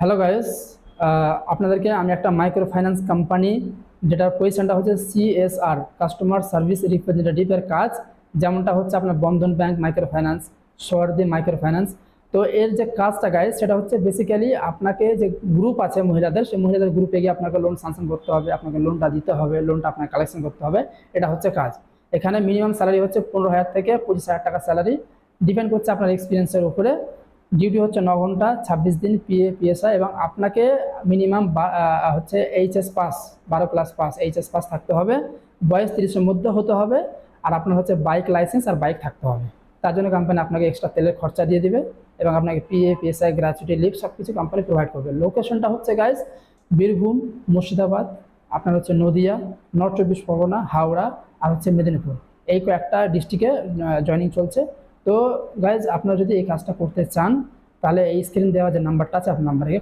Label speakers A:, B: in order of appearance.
A: Hello guys, আপনাদেরকে আমি একটা মাইক্রো ফাইন্যান্স কোম্পানি যেটার পজিশনটা হচ্ছে সিএসআর, কাস্টমার সার্ভিস রিপ্রেজেন্টেটিভের কাজ। যেমনটা হচ্ছে আপনার বন্ধন ব্যাংক মাইক্রো ফাইন্যান্স, সরদি মাইক্রো ফাইন্যান্স। তো এর যে কাজটা গাইস, সেটা হচ্ছে বেসিক্যালি আপনাকে যে গ্রুপ আছে মহিলাদের, সেই মহিলাদের গ্রুপে গিয়ে আপনাকে লোন স্যাংশন করতে হবে, আপনাকে লোনটা দিতে হবে, লোনটা আপনাকে কালেকশন করতে হবে। এটা হচ্ছে কাজ। এখানে মিনিমাম স্যালারি হচ্ছে 15,000 থেকে 25,000 টাকা স্যালারি, ডিপেন্ড করছে আপনার এক্সপিরিয়েন্সের উপরে। ডিউটি হচ্ছে 9 ঘন্টা 26 দিন পিএসআই, এবং আপনাকে মিনিমাম হচ্ছে HS pass, 12 class pass, HS pass থাকতে হবে। বয়স 30-এর মধ্যে হতে হবে। আর আপনার হচ্ছে বাইক লাইসেন্স আর বাইক থাকতে হবে। তার জন্য কোম্পানি আপনাকে এক্সট্রা তেলের খরচা দিয়ে দিবে, এবং আপনাকে পিএসআই গ্র্যাচুইটি লিভ সব কিছু কোম্পানি প্রোভাইড করবে। লোকেশনটা হচ্ছে গাইজ বীরভূম, মুর্শিদাবাদ, আপনার হচ্ছে নদিয়া, নর্থ চব্বিশ পরগনা, হাওড়া, আর হচ্ছে মেদিনীপুর। এই কয়েকটা ডিস্ট্রিক্টে জয়নিং চলছে। তো গাইজ, আপনারা যদি এই কাজটা করতে চান, তাহলে এই স্ক্রিন দেওয়া যে নাম্বারটা আছে, আপনার নাম্বারে